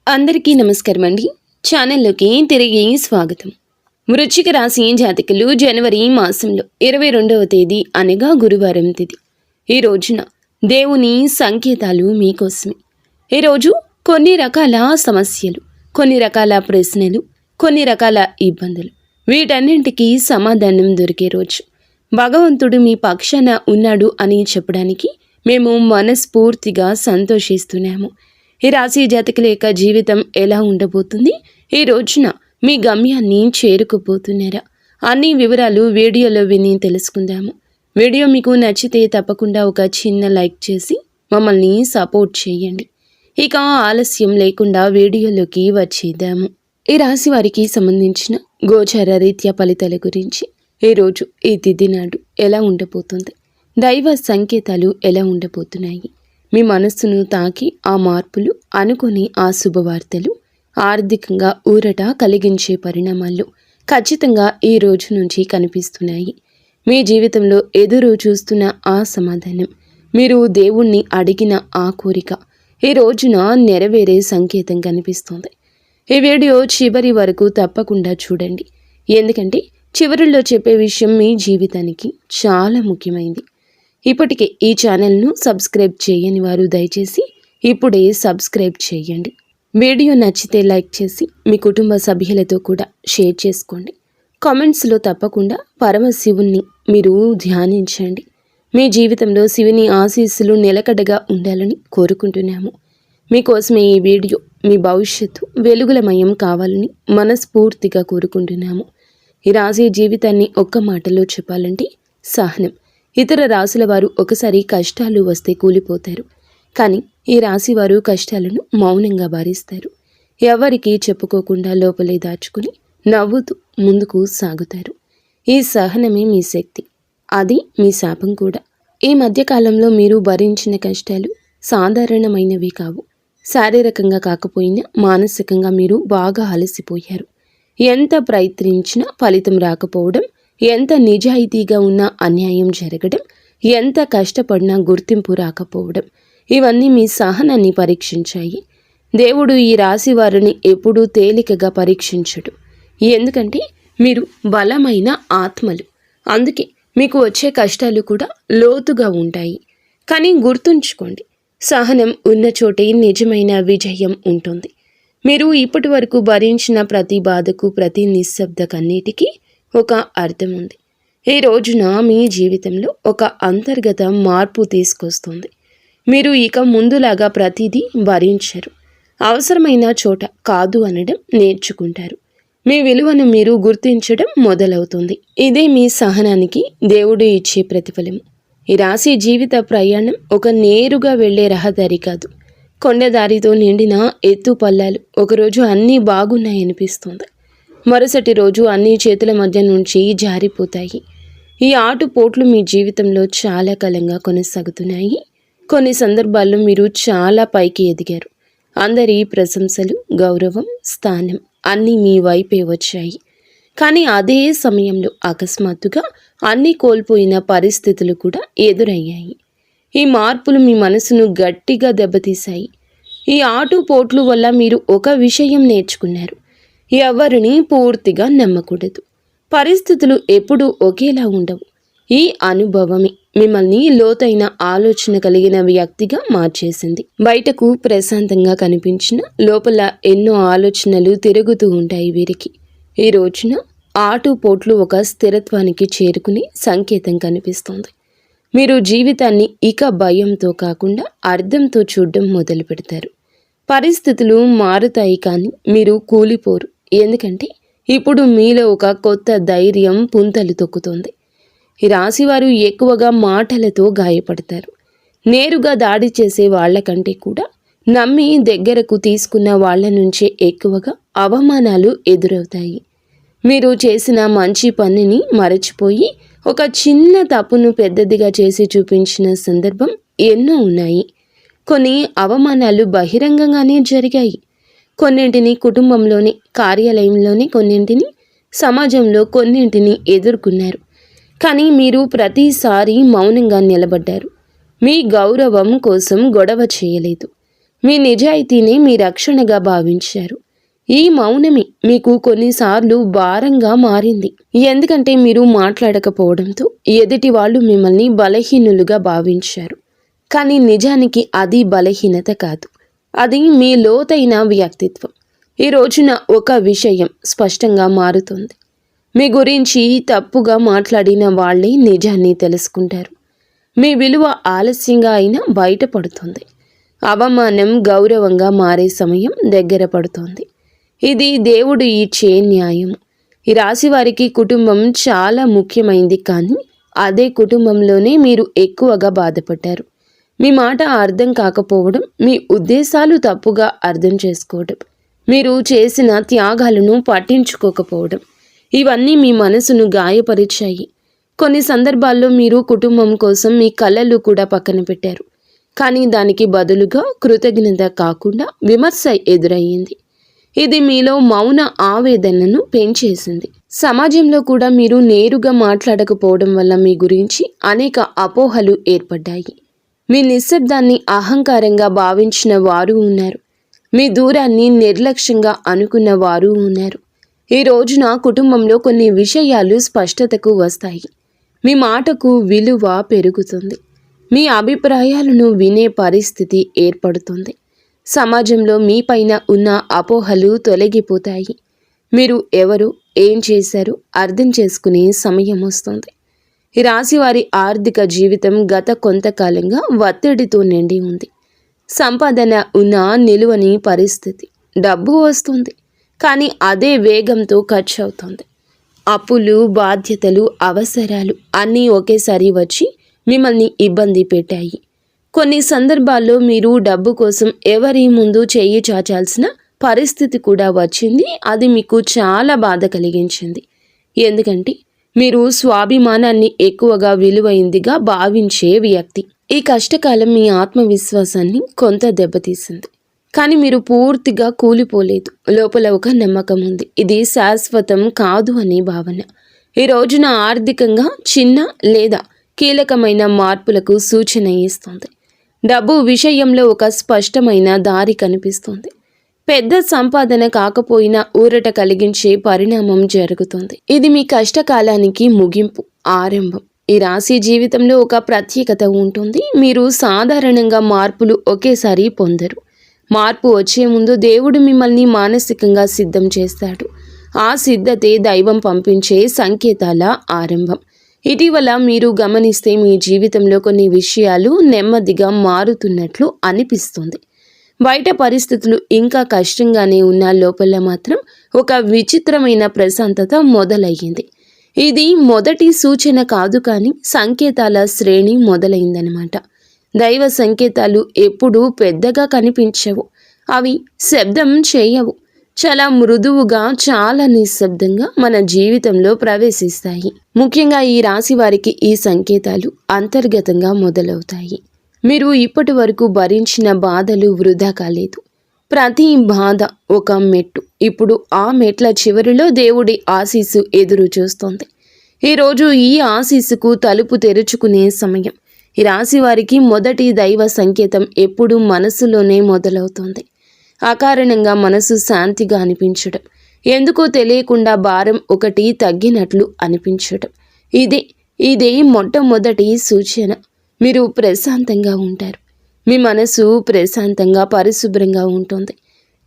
అందరికీ నమస్కారం అండి. ఛానల్లోకి తిరిగి స్వాగతం. వృశ్చిక రాశి జాతకులు జనవరి మాసంలో 22వ తేదీ అనగా గురువారం తిథి. ఈ రోజున దేవుని సంకేతాలు మీకోసమే. ఈరోజు కొన్ని రకాల సమస్యలు, కొన్ని రకాల ప్రశ్నలు, కొన్ని రకాల ఇబ్బందులు, వీటన్నింటికీ సమాధానం దొరికే రోజు. భగవంతుడు మీ పక్షాన ఉన్నాడు అని చెప్పడానికి మేము మనస్ఫూర్తిగా సంతోషిస్తున్నాము. ఈ రాశి జాతకుల యొక్క జీవితం ఎలా ఉండబోతుంది, ఈ రోజున మీ గమ్యాన్ని చేరుకుపోతున్నారా, అన్ని వివరాలు వీడియోలో విని తెలుసుకుందాము. వీడియో మీకు నచ్చితే తప్పకుండా ఒక చిన్న లైక్ చేసి మమ్మల్ని సపోర్ట్ చేయండి. ఇక ఆలస్యం లేకుండా వీడియోలోకి వచ్చేద్దాము. ఈ రాశి వారికి సంబంధించిన గోచార రీత్యా ఫలితాల గురించి ఈరోజు ఈ తిథి నాడు ఎలా ఉండబోతుంది, దైవ సంకేతాలు ఎలా ఉండబోతున్నాయి, మీ మనస్సును తాకి ఆ మార్పులు, అనుకుని ఆ శుభవార్తలు, ఆర్థికంగా ఊరట కలిగించే పరిణామాలు ఖచ్చితంగా ఈ రోజు నుంచి కనిపిస్తున్నాయి. మీ జీవితంలో ఎదురు చూస్తున్న ఆ సమాధానం, మీరు దేవుణ్ణి అడిగిన ఆ కోరిక ఈ రోజున నెరవేరే సంకేతం కనిపిస్తుంది. ఈ వీడియో చివరి వరకు తప్పకుండా చూడండి, ఎందుకంటే చివరిలో చెప్పే విషయం మీ జీవితానికి చాలా ముఖ్యమైనది. ఇప్పటికే ఈ ఛానల్ను సబ్స్క్రైబ్ చేయని వారు దయచేసి ఇప్పుడే సబ్స్క్రైబ్ చేయండి. వీడియో నచ్చితే లైక్ చేసి మీ కుటుంబ సభ్యులతో కూడా షేర్ చేసుకోండి. కామెంట్స్లో తప్పకుండా పరమశివుణ్ణి మీరు ధ్యానించండి. మీ జీవితంలో శివుని ఆశీస్సులు నిలకడగా ఉండాలని కోరుకుంటున్నాము. మీకోసమే ఈ వీడియో మీ భవిష్యత్తు వెలుగులమయం కావాలని మనస్ఫూర్తిగా కోరుకుంటున్నాము. ఈ రాశి జీవితాన్ని ఒక్క మాటలో చెప్పాలంటే సహనం. ఇతర రాశుల వారు ఒకసారి కష్టాలు వస్తే కూలిపోతారు, కానీ ఈ రాశి వారు కష్టాలను మౌనంగా భరిస్తారు. ఎవరికి చెప్పుకోకుండా లోపలే దాచుకుని నవ్వుతూ ముందుకు సాగుతారు. ఈ సహనమే మీ శక్తి, అది మీ శాపం కూడా. ఈ మధ్యకాలంలో మీరు భరించిన కష్టాలు సాధారణమైనవి కావు. శారీరకంగా కాకపోయినా మానసికంగా మీరు బాగా అలసిపోయారు. ఎంత ప్రయత్నించినా ఫలితం రాకపోవడం, ఎంత నిజాయితీగా ఉన్నా అన్యాయం జరగడం, ఎంత కష్టపడినా గుర్తింపు రాకపోవడం, ఇవన్నీ మీ సహనాన్ని పరీక్షించాయి. దేవుడు ఈ రాశి వారిని ఎప్పుడూ తేలికగా పరీక్షించడు, ఎందుకంటే మీరు బలమైన ఆత్మలు. అందుకే మీకు వచ్చే కష్టాలు కూడా లోతుగా ఉంటాయి. కానీ గుర్తుంచుకోండి, సహనం ఉన్న చోటే నిజమైన విజయం ఉంటుంది. మీరు ఇప్పటి వరకు భరించిన ప్రతి బాధకు, ప్రతి నిశ్శబ్ద కన్నీటికి ఒక అర్థం ఉంది. ఈ రోజున మీ జీవితంలో ఒక అంతర్గత మార్పు తీసుకొస్తుంది. మీరు ఇక ముందులాగా ప్రతిదీ భరించరు. అవసరమైన చోట కాదు అనడం నేర్చుకుంటారు. మీ విలువను మీరు గుర్తించడం మొదలవుతుంది. ఇదే మీ సహనానికి దేవుడు ఇచ్చే ప్రతిఫలము. ఈ రాశి జీవిత ప్రయాణం ఒక నేరుగా వెళ్లే రహదారి కాదు, కొండదారితో నిండిన ఎత్తు పల్లాలు. ఒకరోజు అన్నీ బాగున్నాయనిపిస్తుంది, మరుసటి రోజు అన్ని చేతుల మధ్య నుంచి జారిపోతాయి. ఈ ఆటుపోట్లు మీ జీవితంలో చాలా కాలంగా కొనసాగుతున్నాయి. కొన్ని సందర్భాల్లో మీరు చాలా పైకి ఎదిగారు. అందరి ప్రశంసలు, గౌరవం, స్థానం అన్నీ మీ వైపే వచ్చాయి. కానీ అదే సమయంలో అకస్మాత్తుగా అన్నీ కోల్పోయిన పరిస్థితులు కూడా ఎదురయ్యాయి. ఈ మార్పులు మీ మనసును గట్టిగా దెబ్బతీశాయి. ఈ ఆటుపోట్లు వల్ల మీరు ఒక విషయం నేర్చుకున్నారు: ఎవరిని పూర్తిగా నమ్మకూడదు. పరిస్థితులు ఎప్పుడూ ఒకేలా ఉండవు. ఈ అనుభవమే మిమ్మల్ని లోతైన ఆలోచన కలిగిన వ్యక్తిగా మార్చేసింది. బయటకు ప్రశాంతంగా కనిపించిన లోపల ఎన్నో ఆలోచనలు తిరుగుతూ ఉంటాయి వీరికి. ఈ రోజున ఆటుపోట్లు ఒక స్థిరత్వానికి చేరుకునే సంకేతం కనిపిస్తోంది. మీరు జీవితాన్ని ఇక భయంతో కాకుండా అర్థంతో చూడడం మొదలు పెడతారు. పరిస్థితులు మారుతాయి, కానీ మీరు కూలిపోరు. ఎందుకంటే ఇప్పుడు మీలో ఒక కొత్త ధైర్యం పుంతలు తొక్కుతోంది. ఈ రాశివారు ఎక్కువగా మాటలతో గాయపడతారు. నేరుగా దాడి చేసే వాళ్ళకంటే కూడా నమ్మి దగ్గరకు తీసుకున్న వాళ్ళ నుంచే ఎక్కువగా అవమానాలు ఎదురవుతాయి. మీరు చేసిన మంచి పనిని మరచిపోయి ఒక చిన్న తప్పును పెద్దదిగా చేసి చూపించిన సందర్భం ఎన్నో ఉన్నాయి. కొన్ని అవమానాలు బహిరంగంగానే జరిగాయి. కొన్నింటిని కుటుంబంలోని, కార్యాలయంలోని, కొన్నింటిని సమాజంలో, కొన్నింటిని ఎదుర్కొన్నారు. కానీ మీరు ప్రతిసారి మౌనంగా నిలబడ్డారు. మీ గౌరవం కోసం గొడవ చేయలేదు. మీ నిజాయితీని మీ రక్షణగా భావించారు. ఈ మౌనమే మీకు కొన్నిసార్లు భారంగా మారింది. ఎందుకంటే మీరు మాట్లాడకపోవడంతో ఎదుటి వాళ్ళు మిమ్మల్ని బలహీనులుగా భావించారు. కానీ నిజానికి అది బలహీనత కాదు, అది మీ లోతైన వ్యక్తిత్వం. ఈ రోజున ఒక విషయం స్పష్టంగా మారుతుంది. మీ గురించి తప్పుగా మాట్లాడిన వాళ్ళే నిజాన్ని తెలుసుకుంటారు. మీ విలువ ఆలస్యంగా అయినా బయటపడుతుంది. అవమానం గౌరవంగా మారే సమయం దగ్గర పడుతోంది. ఇది దేవుడు ఇచ్చే న్యాయము. ఈ రాశి వారికి కుటుంబం చాలా ముఖ్యమైంది, కానీ అదే కుటుంబంలోనే మీరు ఎక్కువగా బాధపడ్డారు. మీ మాట అర్థం కాకపోవడం, మీ ఉద్దేశాలు తప్పుగా అర్థం చేసుకోవడం, మీరు చేసిన త్యాగాలను పట్టించుకోకపోవడం, ఇవన్నీ మీ మనసును గాయపరిచాయి. కొన్ని సందర్భాల్లో మీరు కుటుంబం కోసం మీ కలలు కూడా పక్కన పెట్టారు. కానీ దానికి బదులుగా కృతజ్ఞత కాకుండా విమర్శ ఎదురయ్యింది. ఇది మీలో మౌన ఆవేదనను పెంచేసింది. సమాజంలో కూడా మీరు నేరుగా మాట్లాడకపోవడం వల్ల మీ గురించి అనేక అపోహలు ఏర్పడ్డాయి. మీ నిశ్శబ్దాన్ని అహంకారంగా భావించిన వారు ఉన్నారు. మీ దూరాన్ని నిర్లక్ష్యంగా అనుకున్న వారు ఉన్నారు. ఈ రోజున కుటుంబంలో కొన్ని విషయాలు స్పష్టతకు వస్తాయి. మీ మాటకు విలువ పెరుగుతుంది. మీ అభిప్రాయాలను వినే పరిస్థితి ఏర్పడుతుంది. సమాజంలో మీ పైన ఉన్న అపోహలు తొలగిపోతాయి. మీరు ఎవరు, ఏం చేశారు అర్థం చేసుకునే సమయం వస్తుంది. ఈ రాశి వారి ఆర్థిక జీవితం గత కొంతకాలంగా ఒత్తిడితో నిండి ఉంది. సంపాదన ఉన్న నిలువని పరిస్థితి. డబ్బు వస్తుంది, కానీ అదే వేగంతో ఖర్చు అవుతుంది. అప్పులు, బాధ్యతలు, అవసరాలు అన్నీ ఒకేసారి వచ్చి మిమ్మల్ని ఇబ్బంది పెట్టాయి. కొన్ని సందర్భాల్లో మీరు డబ్బు కోసం ఎవరి ముందు చేయి చాచాల్సిన పరిస్థితి కూడా వచ్చింది. అది మీకు చాలా బాధ కలిగించింది. ఎందుకంటే మీరు స్వాభిమానాన్ని ఎక్కువగా విలువైందిగా భావించే వ్యక్తి. ఈ కష్టకాలం మీ ఆత్మవిశ్వాసాన్ని కొంత దెబ్బతీసింది. కానీ మీరు పూర్తిగా కూలిపోలేదు. లోపల ఒక నమ్మకం ఉంది. ఇది శాశ్వతం కాదు అనే భావన ఈ రోజున ఆర్థికంగా చిన్న లేదా కీలకమైన మార్పులకు సూచన ఇస్తుంది. డబ్బు విషయంలో ఒక స్పష్టమైన దారి కనిపిస్తుంది. పెద్ద సంపాదన కాకపోయినా ఊరట కలిగించే పరిణామం జరుగుతుంది. ఇది మీ కష్టకాలానికి ముగింపు, ఆరంభం. ఈ రాశి జీవితంలో ఒక ప్రత్యేకత ఉంటుంది. మీరు సాధారణంగా మార్పులు ఒకేసారి పొందరు. మార్పు వచ్చే ముందు దేవుడు మిమ్మల్ని మానసికంగా సిద్ధం చేస్తాడు. ఆ సిద్ధతే దైవం పంపించే సంకేతాల ఆరంభం. ఇటీవల మీరు గమనిస్తే మీ జీవితంలో కొన్ని విషయాలు నెమ్మదిగా మారుతున్నట్లు అనిపిస్తుంది. బయట పరిస్థితులు ఇంకా కష్టంగానే ఉన్న లోపల మాత్రం ఒక విచిత్రమైన ప్రశాంతత మొదలయ్యింది. ఇది మొదటి సూచన కాదు, కానీ సంకేతాల శ్రేణి మొదలైందనమాట. దైవ సంకేతాలు ఎప్పుడూ పెద్దగా కనిపించవు. అవి శబ్దం చేయవు. చాలా మృదువుగా, చాలా నిశ్శబ్దంగా మన జీవితంలో ప్రవేశిస్తాయి. ముఖ్యంగా ఈ రాశి వారికి ఈ సంకేతాలు అంతర్గతంగా మొదలవుతాయి. మీరు ఇప్పటి వరకు భరించిన బాధలు వృధా కాలేదు. ప్రతి బాధ ఒక మెట్టు. ఇప్పుడు ఆ మెట్ల చివరిలో దేవుడి ఆశీస్సు ఎదురు చూస్తోంది. ఈరోజు ఈ ఆశీస్సుకు తలుపు తెరుచుకునే సమయం. ఈ రాశి వారికి మొదటి దైవ సంకేతం ఎప్పుడూ మనసులోనే మొదలవుతుంది. అకారణంగా మనసు శాంతిగా అనిపించడం, ఎందుకో తెలియకుండా భారం ఒకటి తగ్గినట్లు అనిపించడం, ఇదే మొట్టమొదటి సూచన. మీరు ప్రశాంతంగా ఉంటారు. మీ మనసు ప్రశాంతంగా, పరిశుభ్రంగా ఉంటుంది.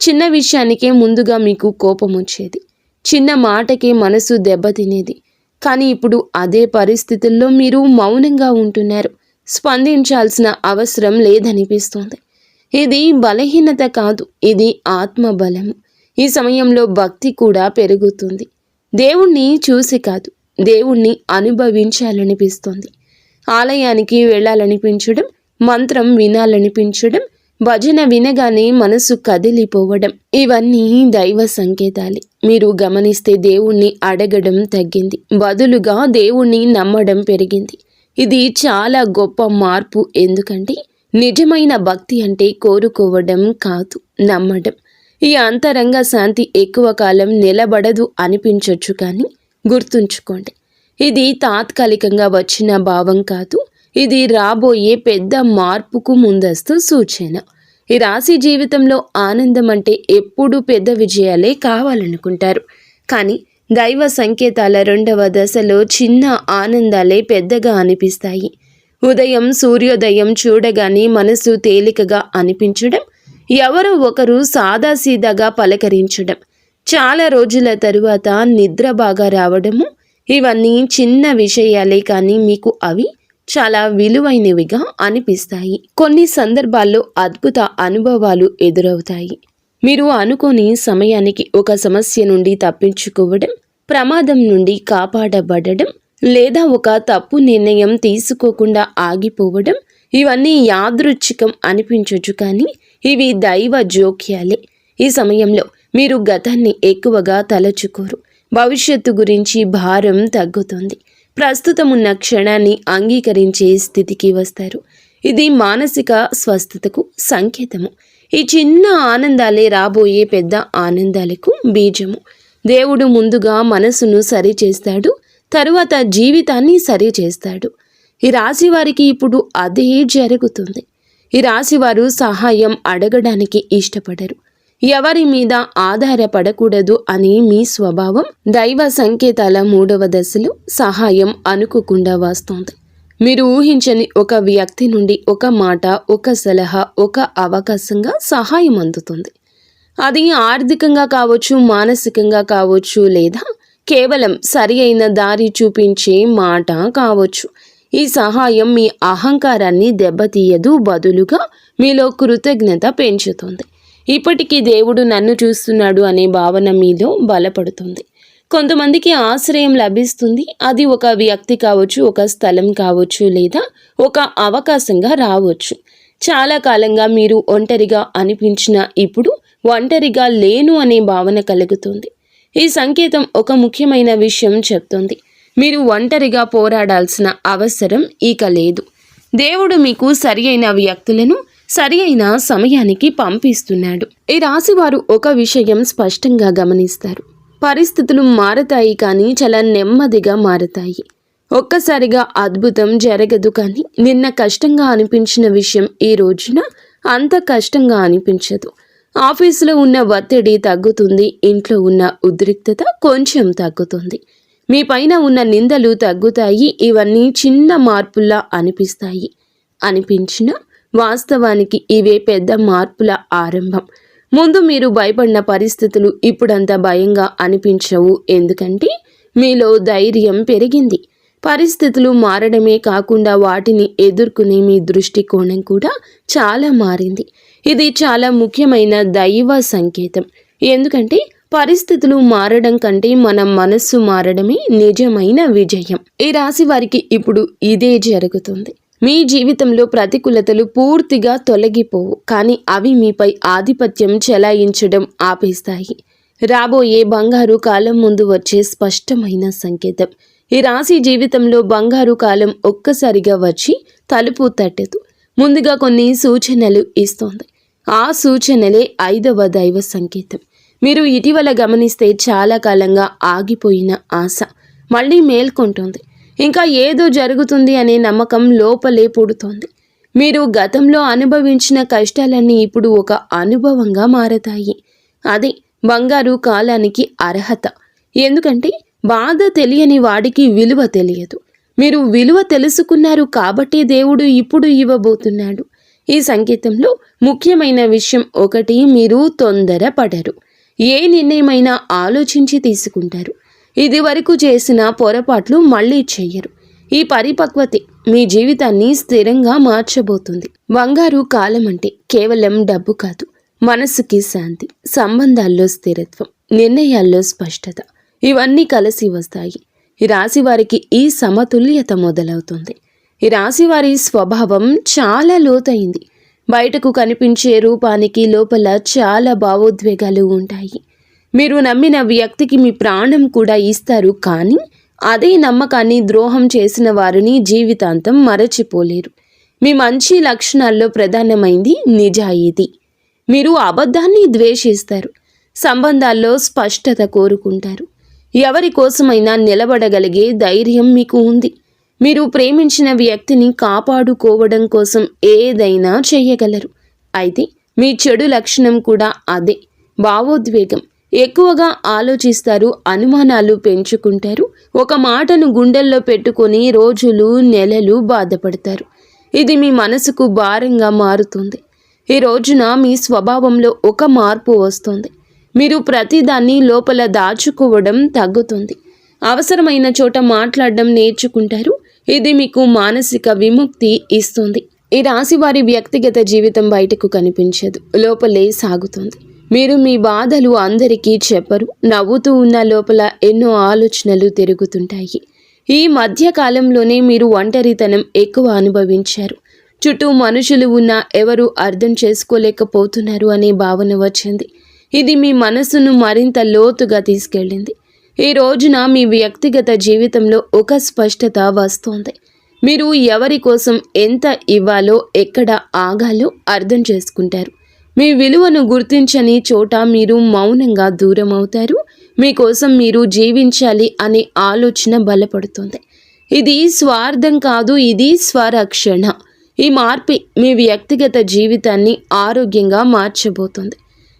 చిన్న విషయానికే ముందుగా మీకు కోపం వచ్చేది. చిన్న మాటకే మనసు దెబ్బతినేది. కానీ ఇప్పుడు అదే పరిస్థితుల్లో మీరు మౌనంగా ఉంటున్నారు. స్పందించాల్సిన అవసరం లేదనిపిస్తుంది. ఇది బలహీనత కాదు, ఇది ఆత్మబలము. ఈ సమయంలో భక్తి కూడా పెరుగుతుంది. దేవుణ్ణి చూసి కాదు, దేవుణ్ణి అనుభవించాలనిపిస్తుంది. ఆలయానికి వెళ్ళాలనిపించడం, మంత్రం వినాలనిపించడం, భజన వినగానే మనసు కదిలిపోవడం, ఇవన్నీ దైవ సంకేతాలే. మీరు గమనిస్తే దేవుణ్ణి అడగడం తగ్గింది, బదులుగా దేవుణ్ణి నమ్మడం పెరిగింది. ఇది చాలా గొప్ప మార్పు. ఎందుకంటే నిజమైన భక్తి అంటే కోరుకోవడం కాదు, నమ్మడం. ఈ అంతరంగ శాంతి ఎక్కువ కాలం నిలబడదు అనిపించవచ్చు, కానీ గుర్తుంచుకోండి, ఇది తాత్కాలికంగా వచ్చిన భావం కాదు. ఇది రాబోయే పెద్ద మార్పుకు ముందస్తు సూచన. ఈ రాశి జీవితంలో ఆనందం అంటే ఎప్పుడూ పెద్ద విజయాలే కావాలనుకుంటారు. కానీ దైవ సంకేతాల 2వ దశలో చిన్న ఆనందాలే పెద్దగా అనిపిస్తాయి. ఉదయం సూర్యోదయం చూడగానే మనసు తేలికగా అనిపించడం, ఎవరో ఒకరు సాదాసీదాగా పలకరించడం, చాలా రోజుల తరువాత నిద్ర బాగా రావడము, ఇవన్నీ చిన్న విషయాలే కానీ మీకు అవి చాలా విలువైనవిగా అనిపిస్తాయి. కొన్ని సందర్భాల్లో అద్భుత అనుభవాలు ఎదురవుతాయి. మీరు అనుకోని సమయానికి ఒక సమస్య నుండి తప్పించుకోవడం, ప్రమాదం నుండి కాపాడబడడం, లేదా ఒక తప్పు నిర్ణయం తీసుకోకుండా ఆగిపోవడం, ఇవన్నీ యాదృచ్ఛికం అనిపించొచ్చు కానీ ఇవి దైవ జోక్యాలే. ఈ సమయంలో మీరు గతాన్ని ఎక్కువగా తలచుకోరు. భవిష్యత్తు గురించి భారం తగ్గుతుంది. ప్రస్తుతం ఉన్న క్షణాన్ని అంగీకరించే స్థితికి వస్తారు. ఇది మానసిక స్వస్థతకు సంకేతము. ఈ చిన్న ఆనందాలే రాబోయే పెద్ద ఆనందాలకు బీజము. దేవుడు ముందుగా మనసును సరిచేస్తాడు, తరువాత జీవితాన్ని సరిచేస్తాడు. ఈ రాశి వారికి ఇప్పుడు అదే జరుగుతుంది. ఈ రాశివారు సహాయం అడగడానికి ఇష్టపడరు. ఎవరి మీద ఆధారపడకూడదు అని మీ స్వభావం. దైవ సంకేతాల 3వ దశలో సహాయం అనుకోకుండా వస్తోంది. మీరు ఊహించని ఒక వ్యక్తి నుండి ఒక మాట, ఒక సలహా, ఒక అవకాశంగా సహాయం అందుతుంది. అది ఆర్థికంగా కావచ్చు, మానసికంగా కావచ్చు, లేదా కేవలం సరి అయిన దారి చూపించే మాట కావచ్చు. ఈ సహాయం మీ అహంకారాన్ని దెబ్బతీయదు, బదులుగా మీలో కృతజ్ఞత పెంచుతుంది. ఇప్పటికీ దేవుడు నన్ను చూస్తున్నాడు అనే భావన మీలో బలపడుతుంది. కొంతమందికి ఆశ్రయం లభిస్తుంది. అది ఒక వ్యక్తి కావచ్చు, ఒక స్థలం కావచ్చు, లేదా ఒక అవకాశంగా రావచ్చు. చాలా కాలంగా మీరు ఒంటరిగా అనిపించిన ఇప్పుడు ఒంటరిగా లేను అనే భావన కలుగుతుంది. ఈ సంకేతం ఒక ముఖ్యమైన విషయం చెప్తుంది. మీరు ఒంటరిగా పోరాడాల్సిన అవసరం ఇక లేదు. దేవుడు మీకు సరి అయిన వ్యక్తులను సరి అయిన సమయానికి పంపిస్తున్నాడు. ఈ రాశివారు ఒక విషయం స్పష్టంగా గమనిస్తారు. పరిస్థితులు మారతాయి కానీ చాలా నెమ్మదిగా మారతాయి. ఒక్కసారిగా అద్భుతం జరగదు కానీ నిన్న కష్టంగా అనిపించిన విషయం ఈ రోజున అంత కష్టంగా అనిపించదు. ఆఫీసులో ఉన్న ఒత్తిడి తగ్గుతుంది. ఇంట్లో ఉన్న ఉద్రిక్తత కొంచెం తగ్గుతుంది. మీ పైన ఉన్న నిందలు తగ్గుతాయి. ఇవన్నీ చిన్న మార్పుల్లా అనిపించిన వాస్తవానికి ఇవే పెద్ద మార్పుల ఆరంభం. ముందు మీరు భయపడిన పరిస్థితులు ఇప్పుడంత భయంగా అనిపించవు. ఎందుకంటే మీలో ధైర్యం పెరిగింది. పరిస్థితులు మారడమే కాకుండా వాటిని ఎదుర్కొనే మీ దృష్టికోణం కూడా చాలా మారింది. ఇది చాలా ముఖ్యమైన దైవ సంకేతం. ఎందుకంటే పరిస్థితులు మారడం కంటే మన మనస్సు మారడమే నిజమైన విజయం. ఈ రాశి వారికి ఇప్పుడు ఇదే జరుగుతుంది. మీ జీవితంలో ప్రతికూలతలు పూర్తిగా తొలగిపోవు, కానీ అవి మీపై ఆధిపత్యం చెలాయించడం ఆపేస్తాయి. రాబోయే బంగారు కాలం ముందు వచ్చే స్పష్టమైన సంకేతం. ఈ రాశి జీవితంలో బంగారు కాలం ఒక్కసారిగా వచ్చి తలుపు తట్టదు. ముందుగా కొన్ని సూచనలు ఇస్తోంది. ఆ సూచనలే 5వ దైవ సంకేతం. మీరు ఇటీవల గమనిస్తే చాలా కాలంగా ఆగిపోయిన ఆశ మళ్ళీ మేల్కొంటుంది. ఇంకా ఏదో జరుగుతుంది అనే నమ్మకం లోపలే పుడుతోంది. మీరు గతంలో అనుభవించిన కష్టాలన్నీ ఇప్పుడు ఒక అనుభవంగా మారతాయి. అది బంగారు కాలానికి అర్హత. ఎందుకంటే బాధ తెలియని వాడికి విలువ తెలియదు. మీరు విలువ తెలుసుకున్నారు కాబట్టి దేవుడు ఇప్పుడు ఇవ్వబోతున్నాడు. ఈ సంకేతంలో ముఖ్యమైన విషయం ఒకటి, మీరు తొందరపడరు. ఏ నిర్ణయమైనా ఆలోచించి తీసుకుంటారు. ఇది వరకు చేసిన పొరపాట్లు మళ్ళీ చెయ్యరు. ఈ పరిపక్వతే మీ జీవితాన్ని స్థిరంగా మార్చబోతుంది. బంగారు కాలం అంటే కేవలం డబ్బు కాదు, మనసుకి శాంతి, సంబంధాల్లో స్థిరత్వం, నిర్ణయాల్లో స్పష్టత, ఇవన్నీ కలిసి వస్తాయి. ఈ రాశి వారికి ఈ సమతుల్యత మొదలవుతుంది. ఈ రాశి వారి స్వభావం చాలా లోతైంది. బయటకు కనిపించే రూపానికి లోపల చాలా భావోద్వేగాలు ఉంటాయి. మీరు నమ్మిన వ్యక్తికి మీ ప్రాణం కూడా ఇస్తారు, కానీ అదే నమ్మకాన్ని ద్రోహం చేసిన వారిని జీవితాంతం మరచిపోలేరు. మీ మంచి లక్షణాల్లో ప్రధానమైంది నిజాయితీ. మీరు అబద్ధాన్ని ద్వేషిస్తారు. సంబంధాల్లో స్పష్టత కోరుకుంటారు. ఎవరి కోసమైనా నిలబడగలిగే ధైర్యం మీకు ఉంది. మీరు ప్రేమించిన వ్యక్తిని కాపాడుకోవడం కోసం ఏదైనా చేయగలరు. అయితే మీ చెడు లక్షణం కూడా అదే, భావోద్వేగం. ఎక్కువగా ఆలోచిస్తారు, అనుమానాలు పెంచుకుంటారు. ఒక మాటను గుండెల్లో పెట్టుకొని రోజులు నెలలు బాధపడతారు. ఇది మీ మనసుకు భారంగా మారుతుంది. ఈ రోజున మీ స్వభావంలో ఒక మార్పు వస్తుంది. మీరు ప్రతిదాన్ని లోపల దాచుకోవడం తగ్గుతుంది. అవసరమైన చోట మాట్లాడడం నేర్చుకుంటారు. ఇది మీకు మానసిక విముక్తి ఇస్తుంది. ఈ రాశి వారి వ్యక్తిగత జీవితం బయటకు కనిపించదు, లోపలే సాగుతుంది. మీరు మీ బాధలు అందరికీ చెప్పరు. నవ్వుతూ ఉన్న లోపల ఎన్నో ఆలోచనలు తిరుగుతుంటాయి. ఈ మధ్య కాలంలోనే మీరు ఒంటరితనం ఎక్కువ అనుభవించారు. చుట్టూ మనుషులు ఉన్నా ఎవరు అర్థం చేసుకోలేకపోతున్నారు అనే భావన వచ్చింది. ఇది మీ మనసును మరింత లోతుగా తీసుకెళ్ళింది. ఈ రోజున మీ వ్యక్తిగత జీవితంలో ఒక స్పష్టత వస్తోంది. మీరు ఎవరి కోసం ఎంత ఇవ్వాలో, ఎక్కడ ఆగాలో అర్థం చేసుకుంటారు. మీ విలువను గుర్తించని చోట మీరు మౌనంగా దూరం అవుతారు. మీకోసం మీరు జీవించాలి అనే ఆలోచన బలపడుతుంది. ఇది స్వార్థం కాదు, ఇది స్వరక్షణ. ఈ మార్పు మీ వ్యక్తిగత జీవితాన్ని ఆరోగ్యంగా మార్చబోతుంది.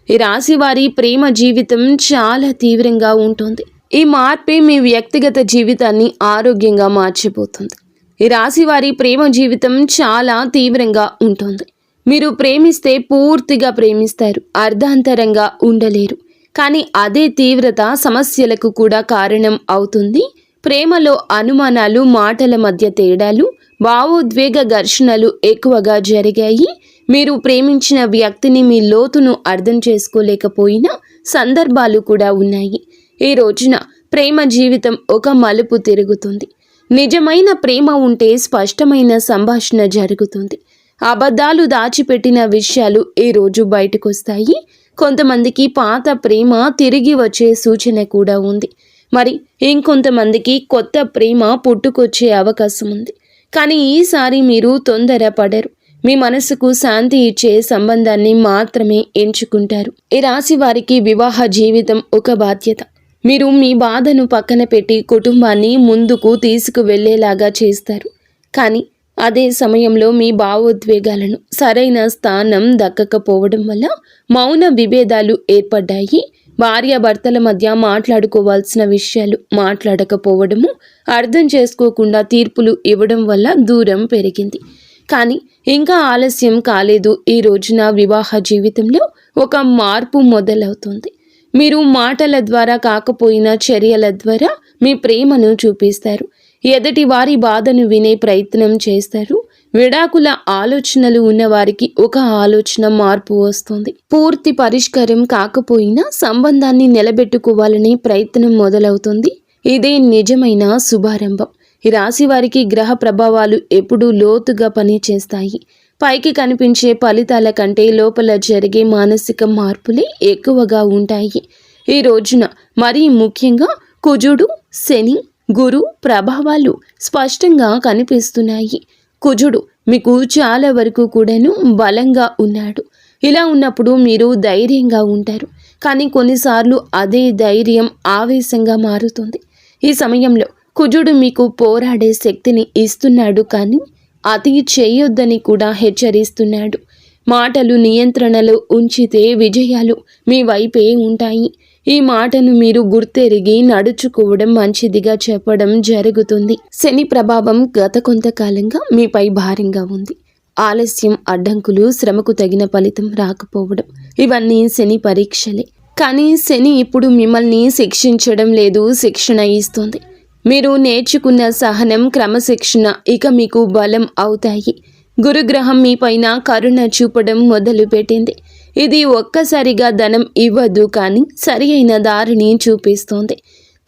ఈ రాశి వారి ప్రేమ జీవితం చాలా తీవ్రంగా ఉంటుంది. ఈ మార్పే మీ వ్యక్తిగత జీవితాన్ని ఆరోగ్యంగా మార్చిపోతుంది. ఈ రాశి వారి ప్రేమ జీవితం చాలా తీవ్రంగా ఉంటుంది. మీరు ప్రేమిస్తే పూర్తిగా ప్రేమిస్తారు, అర్ధాంతరంగా ఉండలేరు. కానీ అదే తీవ్రత సమస్యలకు కూడా కారణం అవుతుంది. ప్రేమలో అనుమానాలు, మాటల మధ్య తేడాలు, భావోద్వేగ ఘర్షణలు ఎక్కువగా జరిగాయి. మీరు ప్రేమించిన వ్యక్తిని మీ లోతును అర్థం చేసుకోలేకపోయిన సందర్భాలు కూడా ఉన్నాయి. ఈ రోజున ప్రేమ జీవితం ఒక మలుపు తిరుగుతుంది. నిజమైన ప్రేమ ఉంటే స్పష్టమైన సంభాషణ జరుగుతుంది. అబద్ధాలు దాచిపెట్టిన విషయాలు ఈ రోజు బయటకొస్తాయి. కొంతమందికి పాత ప్రేమ తిరిగి వచ్చే సూచన కూడా ఉంది. మరి ఇంకొంతమందికి కొత్త ప్రేమ పుట్టుకొచ్చే అవకాశం ఉంది. కానీ ఈసారి మీరు తొందరపడరు. మీ మనసుకు శాంతి ఇచ్చే సంబంధాన్ని మాత్రమే ఎంచుకుంటారు. ఈ రాశి వారికి వివాహ జీవితం ఒక బాధ్యత. మీరు మీ బాధను పక్కన పెట్టి కుటుంబాన్ని ముందుకు తీసుకువెళ్లేలాగా చేస్తారు. కానీ అదే సమయంలో మీ భావోద్వేగాలను సరైన స్థానం దక్కకపోవడం వల్ల మౌన విభేదాలు ఏర్పడ్డాయి. భార్యాభర్తల మధ్య మాట్లాడుకోవాల్సిన విషయాలు మాట్లాడకపోవడము, అర్థం చేసుకోకుండా తీర్పులు ఇవ్వడం వల్ల దూరం పెరిగింది. కానీ ఇంకా ఆలస్యం కాలేదు. ఈ రోజున వివాహ జీవితంలో ఒక మార్పు మొదలవుతుంది. మీరు మాటల ద్వారా కాకపోయినా చర్యల ద్వారా మీ ప్రేమను చూపిస్తారు. ఎదుటి వారి బాధను వినే ప్రయత్నం చేస్తారు. విడాకుల ఆలోచనలు ఉన్నవారికి ఒక ఆలోచన మార్పు వస్తుంది. పూర్తి పరిష్కారం కాకపోయినా సంబంధాన్ని నిలబెట్టుకోవాలనే ప్రయత్నం మొదలవుతుంది. ఇదే నిజమైన శుభారంభం. ఈ రాశి వారికి గ్రహ ప్రభావాలు ఎప్పుడూ లోతుగా పనిచేస్తాయి. పైకి కనిపించే ఫలితాల కంటే లోపల జరిగే మానసిక మార్పులే ఎక్కువగా ఉంటాయి. ఈ రోజున మరీ ముఖ్యంగా కుజుడు, శని, గురు ప్రభావాలు స్పష్టంగా కనిపిస్తున్నాయి. కుజుడు మీకు చాలా వరకు కూడాను బలంగా ఉన్నాడు. ఇలా ఉన్నప్పుడు మీరు ధైర్యంగా ఉంటారు. కానీ కొన్నిసార్లు అదే ధైర్యం ఆవేశంగా మారుతుంది. ఈ సమయంలో కుజుడు మీకు పోరాడే శక్తిని ఇస్తున్నాడు, కానీ అతి చేయొద్దని కూడా హెచ్చరిస్తున్నాడు. మాటలు నియంత్రణలో ఉంచితే విజయాలు మీ వైపే ఉంటాయి. ఈ మాటను మీరు గుర్తెరిగి నడుచుకోవడం మంచిదిగా చెప్పడం జరుగుతుంది. శని ప్రభావం గత కొంతకాలంగా మీపై భారంగా ఉంది. ఆలస్యం, అడ్డంకులు, శ్రమకు తగిన ఫలితం రాకపోవడం, ఇవన్నీ శని పరీక్షలే. కానీ శని ఇప్పుడు మిమ్మల్ని శిక్షించడం లేదు, శిక్షణ ఇస్తుంది. మీరు నేర్చుకున్న సహనం, క్రమశిక్షణ ఇక మీకు బలం అవుతాయి. గురుగ్రహం మీపైన కరుణ చూపడం మొదలుపెట్టింది. ఇది ఒక్కసారిగా ధనం ఇవ్వదు, కానీ సరి అయిన దారిని చూపిస్తోంది.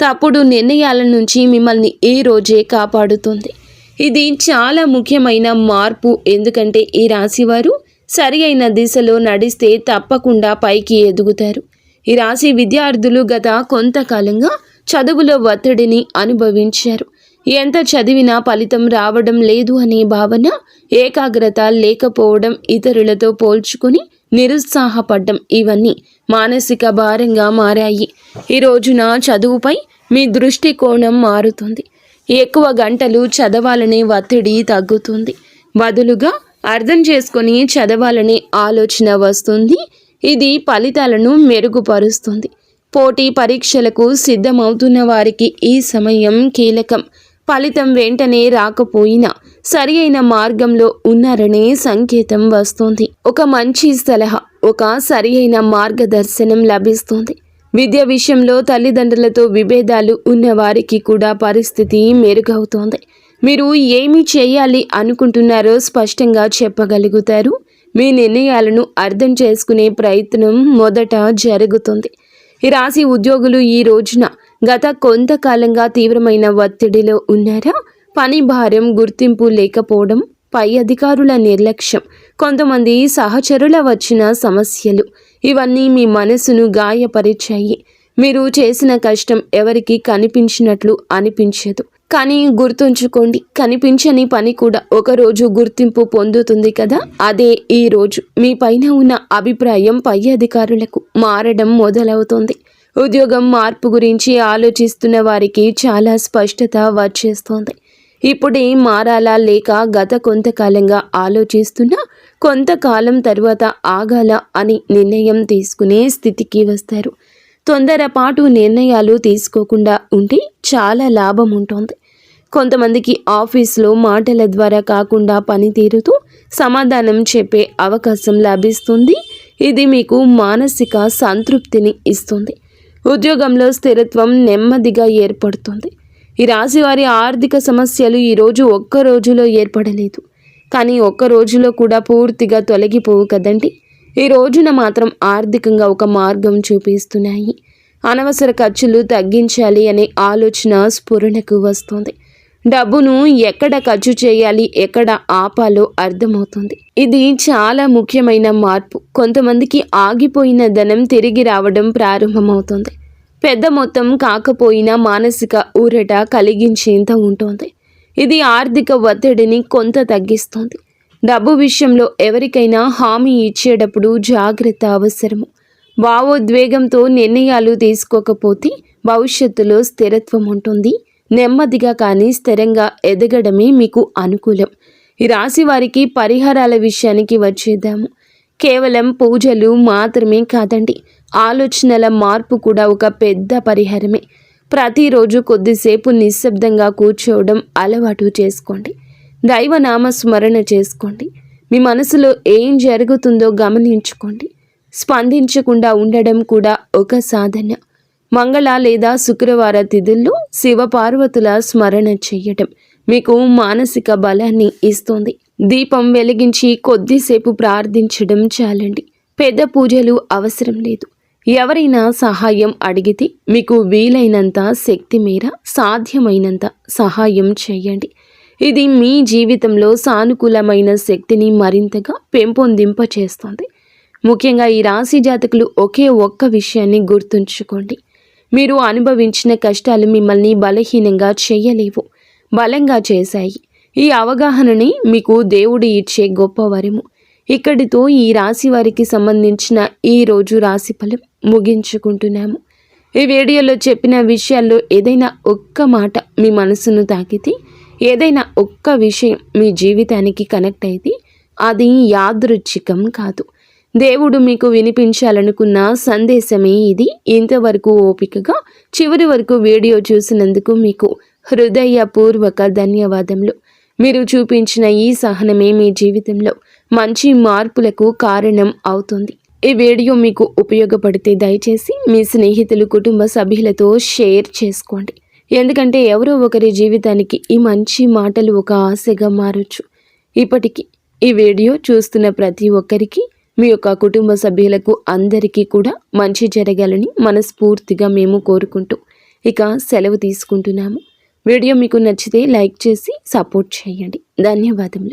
తప్పుడు నిర్ణయాల నుంచి మిమ్మల్ని ఈ రోజే కాపాడుతుంది. ఇది చాలా ముఖ్యమైన మార్పు. ఎందుకంటే ఈ రాశివారు సరి అయిన దిశలో నడిస్తే తప్పకుండా పైకి ఎదుగుతారు. ఈ రాశి విద్యార్థులు గత కొంతకాలంగా చదువులో ఒత్తిడిని అనుభవించారు. ఎంత చదివినా ఫలితం రావడం లేదు అనే భావన, ఏకాగ్రత లేకపోవడం, ఇతరులతో పోల్చుకుని నిరుత్సాహపడ్డం, ఇవన్నీ మానసిక భారంగా మారాయి. ఈ రోజున చదువుపై మీ దృష్టికోణం మారుతుంది. ఎక్కువ గంటలు చదవాలనే ఒత్తిడి తగ్గుతుంది. బదులుగా అర్థం చేసుకొని చదవాలనే ఆలోచన వస్తుంది. ఇది ఫలితాలను మెరుగుపరుస్తుంది. పోటీ పరీక్షలకు సిద్ధమవుతున్న వారికి ఈ సమయం కీలకం. ఫలితం వెంటనే రాకపోయినా సరి అయిన మార్గంలో ఉన్నారనే సంకేతం వస్తుంది. ఒక మంచి సలహా, ఒక సరి అయిన మార్గదర్శనం లభిస్తుంది. విద్య విషయంలో తల్లిదండ్రులతో విభేదాలు ఉన్న వారికి కూడా పరిస్థితి మెరుగవుతోంది. మీరు ఏమి చేయాలి అనుకుంటున్నారో స్పష్టంగా చెప్పగలుగుతారు. మీ నిర్ణయాలను అర్థం చేసుకునే ప్రయత్నం మొదట జరుగుతుంది. ఈ రాశి ఉద్యోగులు ఈ రోజున గత కొంతకాలంగా తీవ్రమైన ఒత్తిడిలో ఉన్నారా? పని భారం, గుర్తింపు లేకపోవడం, పై అధికారుల నిర్లక్ష్యం, కొంతమంది సహచరుల వచ్చిన సమస్యలు, ఇవన్నీ మీ మనసును గాయపరిచాయి. మీరు చేసిన కష్టం ఎవరికి కనిపించినట్లు అనిపించదు. కానీ గుర్తుంచుకోండి, కనిపించని పని కూడా ఒకరోజు గుర్తింపు పొందుతుంది కదా. అదే ఈ రోజు మీ పైన ఉన్న అభిప్రాయం పై అధికారులకు మారడం మొదలవుతుంది. ఉద్యోగం మార్పు గురించి ఆలోచిస్తున్న వారికి చాలా స్పష్టత వచ్చేస్తోంది. ఇప్పుడే మారాలా లేక గత కొంతకాలంగా ఆలోచిస్తున్నా కొంతకాలం తరువాత ఆగాల అని నిర్ణయం తీసుకునే స్థితికి వస్తారు. తొందరపాటు నిర్ణయాలు తీసుకోకుండా ఉంటే చాలా లాభం ఉంటుంది. కొంతమందికి ఆఫీస్లో మాటల ద్వారా కాకుండా పనితీరుతూ సమాధానం చెప్పే అవకాశం లభిస్తుంది. ఇది మీకు మానసిక సంతృప్తిని ఇస్తుంది. ఉద్యోగంలో స్థిరత్వం నెమ్మదిగా ఏర్పడుతుంది. ఈ రాశి వారి ఆర్థిక సమస్యలు ఈరోజు ఒక్క రోజులో ఏర్పడలేదు, కానీ ఒక్క రోజులో కూడా పూర్తిగా తొలగిపోవు కదండి. ఈ రోజున మాత్రం ఆర్థికంగా ఒక మార్గం చూపిస్తున్నాయి. అనవసర ఖర్చులు తగ్గించాలి అనే ఆలోచన స్ఫురణకు వస్తుంది. డబ్బును ఎక్కడ ఖర్చు చేయాలి, ఎక్కడ ఆపాలో అర్థమవుతుంది. ఇది చాలా ముఖ్యమైన మార్పు. కొంతమందికి ఆగిపోయిన ధనం తిరిగి రావడం ప్రారంభమవుతుంది. పెద్ద మొత్తం కాకపోయినా మానసిక ఊరట కలిగించేంత ఉంటుంది. ఇది ఆర్థిక ఒత్తిడిని కొంత తగ్గిస్తుంది. డబ్బు విషయంలో ఎవరికైనా హామీ ఇచ్చేటప్పుడు జాగ్రత్త అవసరము. భావోద్వేగంతో నిర్ణయాలు తీసుకోకపోతే భవిష్యత్తులో స్థిరత్వం ఉంటుంది. నెమ్మదిగా కానీ స్థిరంగా ఎదగడమే మీకు అనుకూలం. ఈ రాశి వారికి పరిహారాల విషయానికి వచ్చేద్దాము. కేవలం పూజలు మాత్రమే కాదండి, ఆలోచనల మార్పు కూడా ఒక పెద్ద పరిహారమే. ప్రతిరోజు కొద్దిసేపు నిశ్శబ్దంగా కూర్చోవడం అలవాటు చేసుకోండి. దైవనామ స్మరణ చేసుకోండి. మీ మనసులో ఏం జరుగుతుందో గమనించుకోండి. స్పందించకుండా ఉండడం కూడా ఒక సాధన. మంగళ లేదా శుక్రవార తిథుల్లో శివపార్వతుల స్మరణ చేయటం మీకు మానసిక బలాన్ని ఇస్తుంది. దీపం వెలిగించి కొద్దిసేపు ప్రార్థించడం చాలండి. పెద్ద పూజలు అవసరం లేదు. ఎవరైనా సహాయం అడిగితే మీకు వీలైనంత శక్తి మేర సాధ్యమైనంత సహాయం చేయండి. ఇది మీ జీవితంలో సానుకూలమైన శక్తిని మరింతగా పెంపొందింపచేస్తుంది. ముఖ్యంగా ఈ రాశి జాతకులు ఒకే ఒక్క విషయాన్ని గుర్తుంచుకోండి. మీరు అనుభవించిన కష్టాలు మిమ్మల్ని బలహీనంగా చేయలేవు, బలంగా చేశాయి. ఈ అవగాహనని మీకు దేవుడు ఇచ్చే గొప్ప వరము. ఇక్కడితో ఈ రాశి వారికి సంబంధించిన ఈ రోజు రాశి ఫలం ముగించుకుంటున్నాము. ఈ వీడియోలో చెప్పిన విషయాల్లో ఏదైనా ఒక్క మాట మీ మనసును తాకితే, ఏదైనా ఒక్క విషయం మీ జీవితానికి కనెక్ట్ అయితే అది యాదృచ్ఛికం కాదు. దేవుడు మీకు వినిపించాలనుకున్న సందేశమే ఇది. ఇంతవరకు ఓపికగా చివరి వరకు వీడియో చూసినందుకు మీకు హృదయపూర్వక ధన్యవాదములు. మీరు చూపించిన ఈ సహనమే మీ జీవితంలో మంచి మార్పులకు కారణం అవుతుంది. ఈ వీడియో మీకు ఉపయోగపడితే దయచేసి మీ స్నేహితులు, కుటుంబ సభ్యులతో షేర్ చేసుకోండి. ఎందుకంటే ఎవరో ఒకరి జీవితానికి ఈ మంచి మాటలు ఒక ఆశగా మారొచ్చు. ఇప్పటికీ ఈ వీడియో చూస్తున్న ప్రతి ఒక్కరికి, మీ యొక్క కుటుంబ సభ్యులకు అందరికీ కూడా మంచి జరగాలని మనస్ఫూర్తిగా మేము కోరుకుంటూ ఇక సెలవు తీసుకుంటున్నాము. వీడియో మీకు నచ్చితే లైక్ చేసి సపోర్ట్ చేయండి. ధన్యవాదములు.